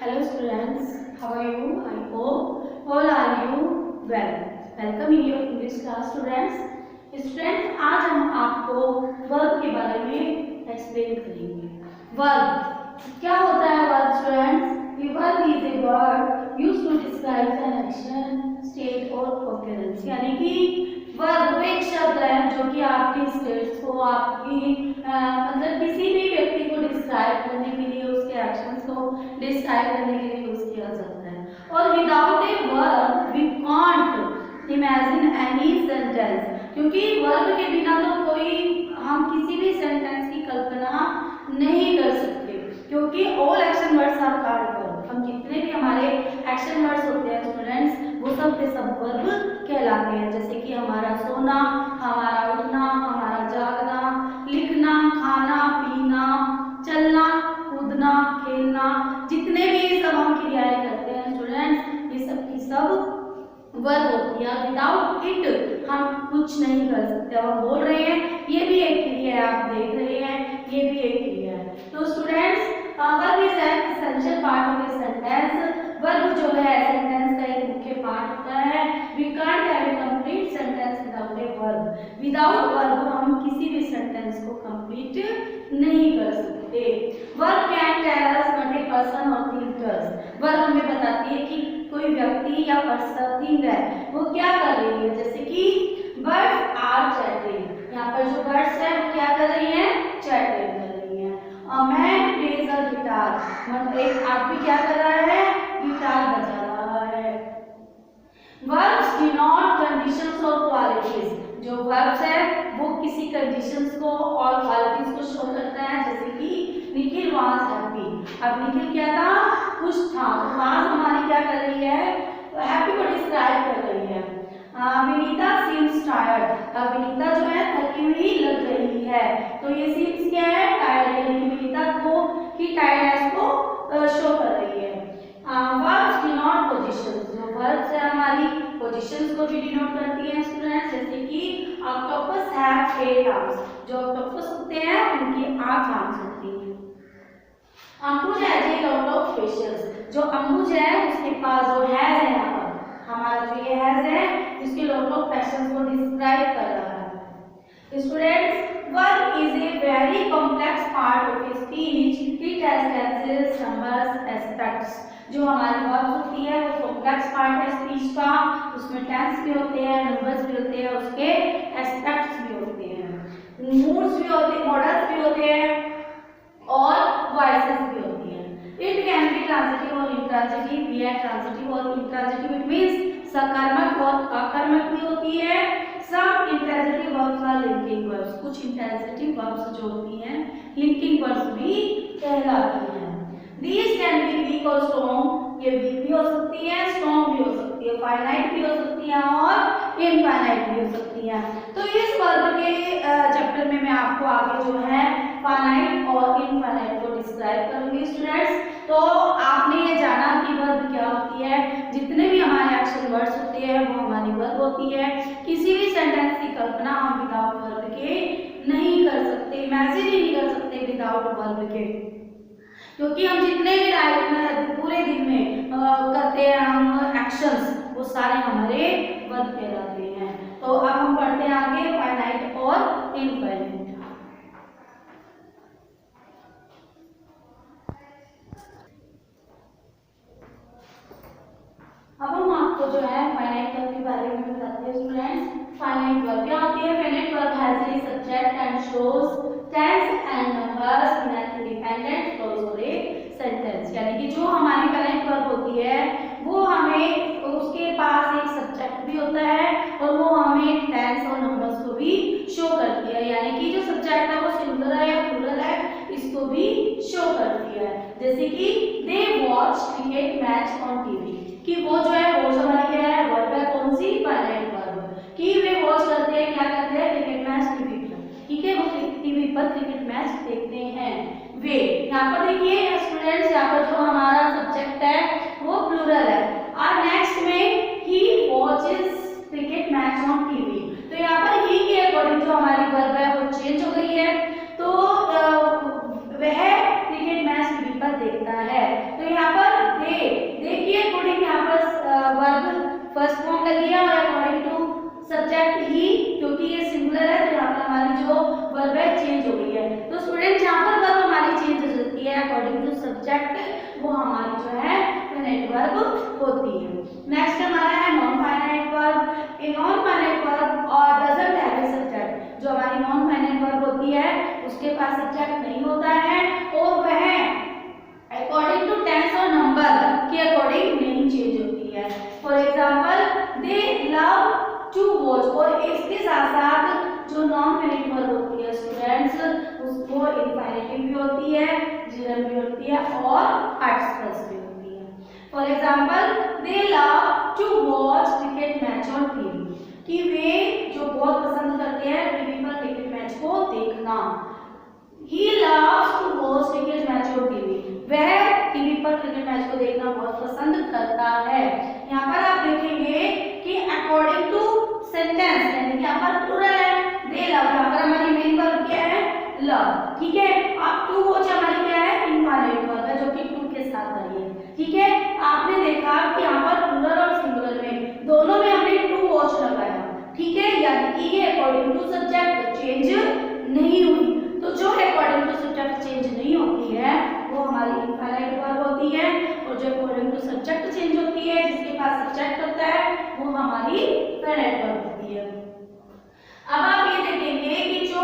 Hello students, how are you? I hope all are you well. Welcome in your English class students. Students, आज हम आपको verb के बारे में explain करेंगे. वर्ब क्या होता है? Verb students, verb is a word used to describe an action, state और occurrence. यानी कि वर्ब एक शब्द है जो कि आपकी स्टेट्स को, आपकी मतलब किसी भी व्यक्ति को डिस्क्राइब करने के लिए, उसके एक्शंस को डिस्क्राइब करने के लिए यूज किया जाता है. और without a verb we can't imagine any sentence. क्योंकि वर्ब के बिना तो कोई हम किसी भी सेंटेंस की कल्पना नहीं कर सकते. क्योंकि all action words are called verb. हम जितने भी हमारे एक्शन वर्ड्स होते हैं स्टूडेंट्स, वो सब के सब वर्ब कहलाते हैं. जैसे कि हमारा सोना, हमारा उठना, हमारा जागना, लिखना, खाना, पीना, चलना, कूदना, खेलना, जितने भी सब हम क्रियाएं करते हैं स्टूडेंट्स, ये सब की सब वर्ब होती है. विदाउट इट हम कुछ नहीं कर सकते. अब हम बोल रहे हैं, ये भी एक क्रिया है. आप देख रहे हैं, ये भी एक क्रिया है. तो students, verb is an essential part of a sentence. Verb जो है सेंटेंस का एक मुख्य पार्ट होता है. We can't have a complete sentence without a verb. Without verb हम किसी भी सेंटेंस को कंप्लीट नहीं कर सकते. Verb can tell us what a person और थिंग डज. वर्ब हमें बताती है कि कोई व्यक्ति या पर्सन, थिंग है, वो क्या कर रही है. जैसे कि बर्ड्स आर चैटिंग. यहाँ पर जो बर्ड्स है वो क्या कर रही है? चैटिंग कर रही है. A man plays a guitar. मतलब एक आदमी क्या कर रहा है? गिटार बजा रहा है. वर्ब्स डिनोट कंडीशंस और क्वालिटीज. जो वर्ब्स है वो किसी कंडीशंस को और क्वालिटीज को शो करता है. जैसे कि निखिल वाज हैप्पी. अब निखिल क्या था? खुश था. वाज हमारी क्या कर रही है? हैप्पी को डिस्क्राइब कर रही है. Vinita seems tired. अब विनीता जो है थकी हुई लग रही है. तो ये सीम्स क्या है? टायर्ड. यानी कि विनीता को की टायर्डनेस को शो कर रही है. Verbs denote positions. जो वर्ब्स है हमारी पोजीशंस को भी डिनोट करती हैं स्टूडेंट्स. जैसे कि ऑक्टोपस हैव 8 आर्म्स. जो ऑक्टोपस होते हैं उनकी 8 आर्म्स होती हैं. Ambuj has a lot of fishes. जो अंबुज है उसके पास जो हैज है, यहाँ पर हमारा जो ये हैज है, इसके लॉट ऑफ एक्शंस को डिस्क्राइब कर रहा है. Students, verb is a very complex part of a speech. It has tenses, numbers, aspects. जो हमारी वर्ब होती है वो कॉम्प्लेक्स पार्ट है स्पीच का. उसमें टेंस भी होते हैं, नंबर्स भी होते हैं, उसके एस्पेक्ट्स भी होते हैं, मूड्स भी होते हैं, मॉडल्स भी होते हैं और वॉइसेस भी होती हैं. इट कैन बी ट्रांजिटिव और इंट्रांजिटिव. वी आर ट्रांजिटिव और इंट्रांजिटिव. इट मींस सकर्मक और अकर्मक भी होती है. सब intransitive verbs are linking verbs. कुछ इंट्रांजिटिव वर्ब्स जो होती हैं लिंकिंग वर्ब्स भी कहलाती हैं. These can be weak और strong. ये weak भी हो सकती है, strong भी हो सकती है, finite भी हो सकती है और infinite भी हो सकती है. तो इस वर्ब के चैप्टर में मैं आपको आगे जो है finite और infinite को डिस्क्राइब करूंगी स्टूडेंट्स. तो आपने ये जाना कि वर्ब क्या होती है. जितने भी हमारे एक्शन वर्ड्स होते हैं वो हमारी वर्ब होती है. किसी भी सेंटेंस की कल्पना हम विदाउट वर्ब के नहीं कर सकते, इमेजिन ही नहीं कर सकते विदाउट वर्ब के. क्योंकि हम जितने भी लाइफ में पूरे दिन में करते हैं हम एक्शंस, वो सारे हमारे वर्ब कहलाते हैं. तो अब हम पढ़ते हैं आगे फाइनाइट और इनफाइनाइट. अब हम आपको जो है फाइनाइट वर्ब के बारे में बताते हैं स्टूडेंट्स. फाइनाइट वर्ब क्या होती है? Finite verb has a subject and shows tense and numbers in an independent clause और ए सेंटेंस. यानी कि जो हमारी फाइनाइट वर्ब होती है वो हमें, उसके पास एक सब्जेक्ट भी होता है और वो हमें टेंस और नंबर्स को भी शो करती है. यानी कि जो सब्जेक्ट है वो सिंगुलर है या प्लूरल है, इसको भी शो करती है. जैसे कि they watch cricket match on TV. कि वो जो है वॉच हमारी क्या है? वर्ब है. कौन सी? Finite verb. कि वे वॉच करते हैं, क्या करते हैं? क्रिकेट मैच टीवी पर. ठीक है, वो टीवी पर क्रिकेट मैच देखते हैं. वे, यहाँ पर देखिए स्टूडेंट्स, यहाँ पर जो हमारा सब्जेक्ट है वो प्लूरल है. और नेक्स्ट में he watches cricket match on TV. तो यहाँ पर ही के अकॉर्डिंग जो हमारी वर्ब है वो चेंज हो गई है. तो वह क्रिकेट मैच टीवी पर देखता है. तो यहाँ पर फर्स्ट फॉर्म लगी है और अकॉर्डिंग टू सब्जेक्ट ही, क्योंकि ये सिंगुलर है तो यहाँ पर हमारी जो वर्ब है चेंज हो गई है। तो स्टूडेंट जहाँ पर वर्ब हमारी चेंज हो जाती है अकॉर्डिंग टू सब्जेक्ट, वो हमारी जो है फाइनाइट वर्ब होती है। नेक्स्ट हमारा है non finite verb. A non finite verb और डजंट हैव ए सब्जेक्ट। जो हमारी नॉन फाइनाइट वर्ब होती है उसके पास सब्जेक्ट नहीं होता है और वह अकॉर्डिंग टू टेंस और नंबर के अकॉर्डिंग नहीं चेंज होती है। For example they love to watch, और इसके साथ साथ जो नॉन फाइनाइट वर्ब होती है स्टूडेंट्स उसको इनफाइनेटिव भी होती है, जीरन भी होती है और पार्टिसिपल्स भी होती है। For example they love to watch cricket match on TV, कि वे जो बहुत पसंद करते हैं टीवी पर क्रिकेट मैच को देखना। He loves to watch cricket match on TV, वह टीवी पर क्रिकेट मैच को देखना बहुत पसंद करता है। यहाँ पर आप देखेंगे कि अकॉर्डिंग टू सेंटेंस, यानी कि यहाँ पर प्लूरल है, दे लव, यहाँ पर हमारी मेन वर्ब क्या है लव, ठीक है। अब टू वॉच हमारी क्या है इनफाइनाइट वर्ब है जो कि टू के साथ आई है, ठीक है। आपने देखा कि यहाँ पर प्लूरल और सिंगुलर में दोनों में हमने टू वॉच लगाया, ठीक है, यानी कि ये अकॉर्डिंग टू सब्जेक्ट चेंज नहीं हुई। तो जो अकॉर्डिंग टू सब्जेक्ट चेंज नहीं होती है वो हमारी इनफाइनाइट वर्ब होती है, और जो अकॉर्डिंग टू सब्जेक्ट चेंज होती है जिसके पास सब्जेक्ट होता है वो हमारी फाइनाइट वर्ब होती है। अब आप ये देखेंगे कि जो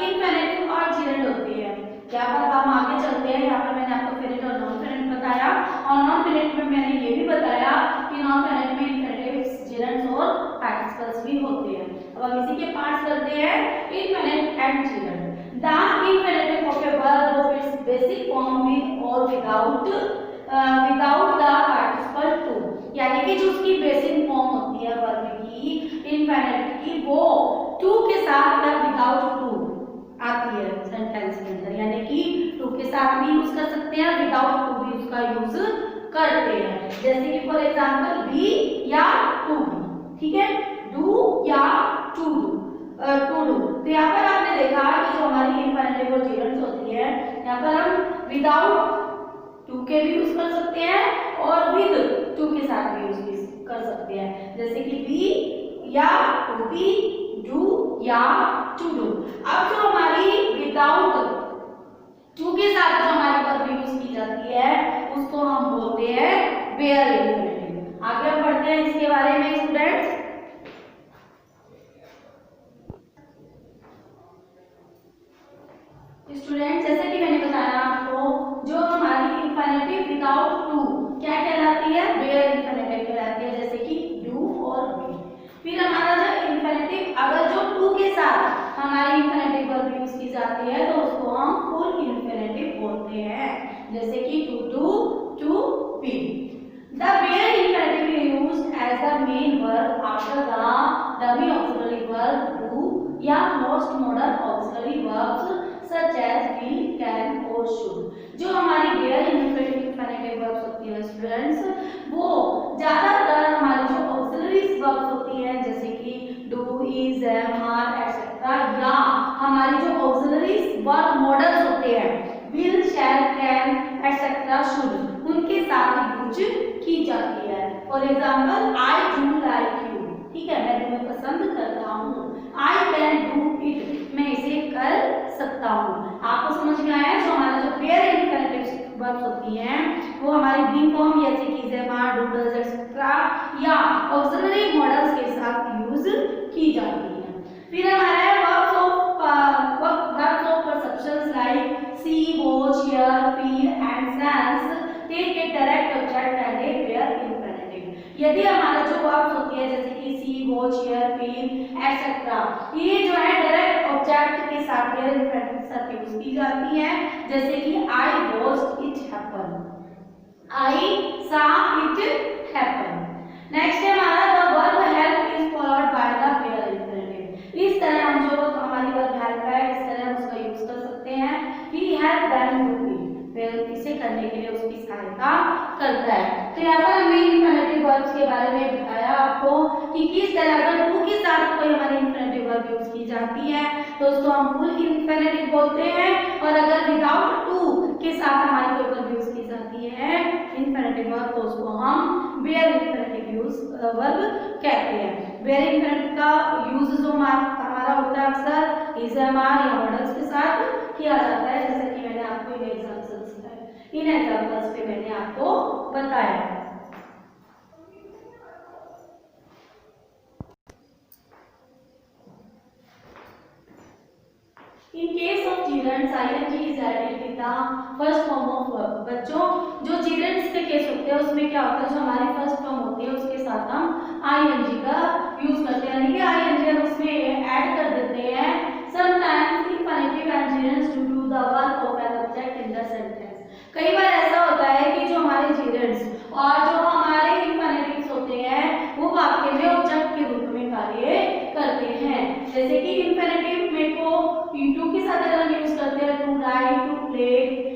इनफाइनाइट और जीरेंट होती है, यहाँ पर हम आगे चलते हैं। यहाँ पर मैंने आपको फाइनाइट और नॉन फाइनाइट बताया, और नॉन फाइनाइट में मैंने ये भी बताया कि नॉन फाइनाइट में इनफाइनाइट जीरेंट्स और पार्टिसिपल्स भी होते हैं। अब हम इसी के पार्ट्स करते हैं, infinite and gerund. The infinitive of a verb of its basic form with और विदाउट द पार्टिसिपल टू, यानी कि जो उसकी बेसिक फॉर्म होती है वर्ब की इनफिनिटिव की वो टू के साथ या विदाउट टू आती है सेंटेंस के अंदर, यानी कि टू के साथ भी यूज कर सकते हैं, विदाउट टू भी उसका यूज करते हैं। जैसे कि फॉर एग्जांपल बी या टू बी, ठीक है, डू या टू डू, टू डू। तो यहाँ पर आपने देखा कि जो हमारी इनफिनिटिव और जीरेंट्स होती है यहाँ पर हम विदाउट टू के भी यूज कर सकते हैं और विद टू के साथ भी यूज कर सकते हैं, जैसे कि बी या टू बी, डू या टू डू। अब जो हमारी विदाउट टू के साथ जो हमारी वर्ब यूज की जाती है उसको हम बोलते हैं बेयर इनफिनिटिव। आगे हम पढ़ते हैं इसके बारे में स्टूडेंट्स। स्टूडेंट जैसे कि मैंने बताया आपको जो हमारी इनफिनिटिव विदाउट टू क्या कहलाती है बेयर इनफिनिटिव कहलाती है, जैसे कि डू और बी। फिर हमारा जो इनफिनिटिव अगर जो टू के साथ हमारी इनफिनिटिव वर्ब यूज की जाती है तो उसको हम फुल इनफिनिटिव बोलते हैं, जैसे कि to do, to be. The bare infinitive is used as the main verb after the dummy auxiliary verb do या most modern auxiliary verbs such as will, can और should। जो हमारी बेयर इनफिनिटिव वर्ब्स होती है students वो ज्यादातर हमारी जो ऑक्सिलरी वर्ब्स होती है जैसे कि do, is, am, are etcetera, या हमारी जो ऑक्सिलरी वर्ब मॉडल्स होते हैं will, shall, can etcetera, should, उनके साथ यूज की जाती है। For example I do like you, ठीक है, मैं तुम्हें पसंद करता हूँ। आई कैन डू इट, मैं इसे कर सकता हूँ। आपको समझ में आया जो हमारा जो बेयर इनफिनिटिव वर्ब्स होती हैं वो हमारी बी फॉर्म जैसे कि is, am, are, do, does etcetera या ऑक्सिलरी मॉडल्स के साथ यूज की जाती है। फिर हमारा है verbs of perceptions like see, watch, hear, feel and sense take a direct object and a bare infinitive. यदि हमारा जो वर्ब्स होती है जैसे कि see, watch, hear, feel etcetera ये जो है डायरेक्ट ऑब्जेक्ट के साथ बेयर इनफिनिटिव के साथ यूज की जाती है, जैसे कि I watched it happen, I saw it happen. Next है हमारा the verb help is followed by the bare infinitive. इस तरह हम जो हमारी वर्ब हेल्प है इस तरह हम उसका यूज कर सकते हैं कि हेल्प देम टू बी, इसे करने के लिए उसकी सहायता करता है। तो यहाँ पर हमने इनफिनिटिव वर्ब्स के बारे में बताया आपको कि किस तरह अगर टू के साथ कोई हमारी इनफिनिटिव वर्ब यूज की जाती है तो उसको हम फुल इनफिनिटिव बोलते हैं, और अगर विदाउट टू के साथ हमारी कोई वर्ब यूज की जाती है इनफिनिटिव वर्ब तो उसको हम बेयर इनफिनिटिव यूज वर्ब कहते हैं। वेयर इन्फिनेटिव का यूज जो हमारा होता है अक्सर इज एम आर या मॉडल्स के साथ किया जाता है, जैसे कि मैंने आपको इन एग्जाम्पल्स पे मैंने आपको बताया। In case of gerunds, ing is added with the first form of verb. बच्चों जो gerunds के केस होते हैं उसमें क्या होता है, जो हमारी फर्स्ट फॉर्म होती है उसके साथ हम ing का यूज करते हैं, यानी कि ing हम उसमें ऐड कर देते हैं। Sometimes infinitive and gerunds due to the work of an object in the sentence. कई बार ऐसा होता है कि जो हमारे gerunds और जो हमारे इंफिनिटिव्स होते हैं वो वाक्य में ऑब्जेक्ट के रूप में कार्य करते हैं। जैसे कि इंफिनिटिव में को टू के साथ अगर हम यूज करते हैं to write, to play,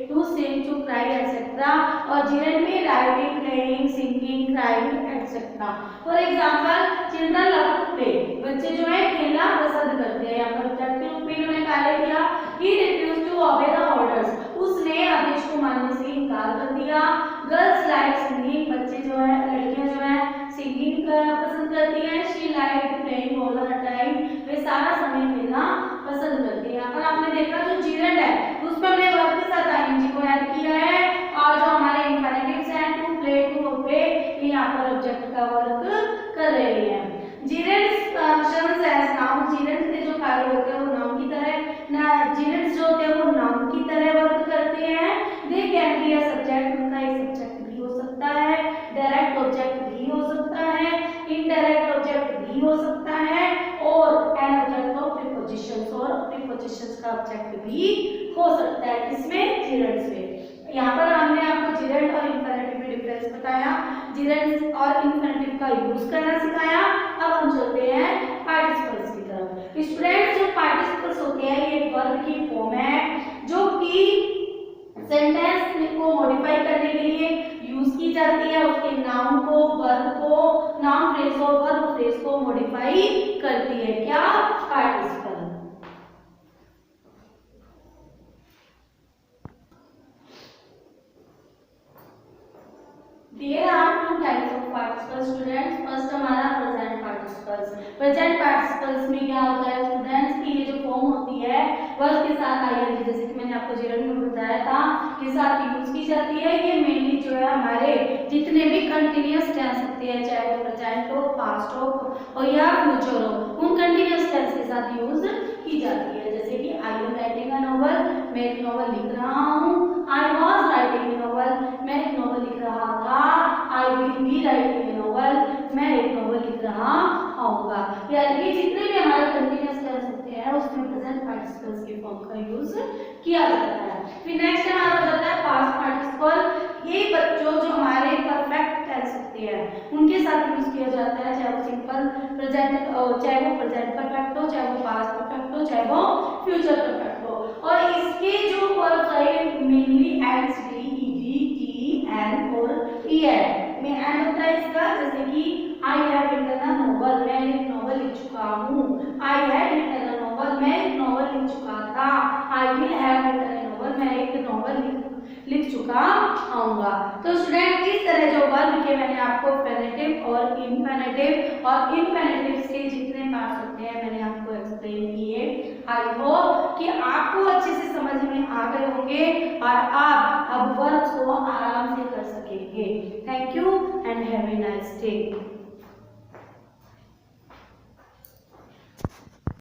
to sing, to cry etcetera, और जिरन में writing, playing, singing, crying etcetera. For example children love to play, बच्चे जो है खेलना पसंद करते हैं। यहाँ पर ऑब्जेक्ट के रूप में इन्होंने कार्य किया। He refused to obey the orders, उसने आदेश को मानने से इनकार कर दिया। गर्ल्स लाइक सिंगिंग, बच्चे जो है लड़कियां जो है सिंगिंग पसंद करती हैं। She like playing all the time, वे सारा समय खेलना पसंद करती है। यहाँ पर आपने देखा जो जिरंड है उस पर हमने वर्ब के साथ आईएनजी को ऐड किया है, और जो हमारे इंफिनिटिव्स हैं टू प्ले, टू ओबे, ये यहाँ पर ऑब्जेक्ट का वर्क कर रही है। जिरंड्स फंक्शंस एज नाउन, जिरंड्स के जो कार्य होते हैं वो नाउन की तरह जिरंड्स जो होते हैं वो नाउन की तरह वर्क करते हैं। They can be a subject, उनका एक सब्जेक्ट भी हो सकता है, डायरेक्ट ऑब्जेक्ट भी हो सकता है, इनडायरेक्ट ऑब्जेक्ट भी हो सकता है, और एन ऑब्जेक्ट ऑफ प्रीपोजिशंस, और प्रीपोजिशंस का ऑब्जेक्ट भी हो सकता है। इसमें जिरंड्स में यहाँ पर हमने आपको जिरंड और इंफिनिटिव में डिफरेंस बताया, जिरंड और इंफिनिटिव का यूज करना सिखाया। अब हम चलते हैं पार्टिसिपल्स की तरफ। स्टूडेंट्स जो पार्टिसिपल्स होते हैं ये वर्ब की फॉर्म है जो कि सेंटेंस को मॉडिफाई करने के लिए यूज की जाती है। उसके नाउन को, वर्ब को, नाउन फ्रेज और वर्ब फ्रेज को मॉडिफाई करती है। क्या? Participle. There are two types of participles students. First हमारा present participles. Present participles में क्या होता है students की ये जो फॉर्म होती है वर्ब के साथ ing, जैसे कि मैंने आपको जिरंड में बताया था, के साथ यूज की जाती है। ये मेनली जो है हमारे जितने भी कंटिन्यूअस टेंस होते हैं, चाहे वो प्रेजेंट हो, पास्ट हो और या फ्यूचर हो, उन कंटिन्यूअस टेंस के साथ यूज की जाती है। जैसे कि I am writing a novel, मैं एक नॉवल लिख रहा हूँ। I was writing a novel, मैं एक नॉवल लिख रहा था। I will be writing a novel, मैं एक नॉवल लिख रहा होऊंगा। यानी कि जितने भी हमारे कंटिन्यूअस टेंस होते हैं उसमें प्रेजेंट पार्टिसिपल्स के फॉर्म का यूज किया जाता है। फिर नेक्स्ट हमारा हो जाता है पास्ट पार्टिसिपल। ये बच्चों जो हमारे परफेक्ट टेंस होते हैं उनके साथ यूज किया जाता है, चाहे वो सिंपल प्रेजेंट, चाहे वो प्रेजेंट परफेक्ट हो, चाहे वो पास्ट परफेक्ट हो, चाहे वो फ्यूचर परफेक्ट हो। और इसके जो वर्ब्स है mainly ends, D, ED, T, N और ईएड में एंड होता है इसका। जैसे कि I have written a novel, मैं एक नॉवल लिख चुका हूँ। I had written a novel, मैं एक नॉवल लिख चुका था। I will have written a novel, मैं एक नॉवल लिख चुका आऊंगा। तो स्टूडेंट इस तरह जो वर्ब के मैंने आपको फेनेटिव और इनफिनिटिव के जितने पार्ट्स होते हैं मैंने आपको एक्सप्लेन किए। आई होप कि आपको अच्छे से समझ में आ गए होंगे और आप अब वर्ब्स को आराम से कर सकेंगे। Thank you and have a nice day.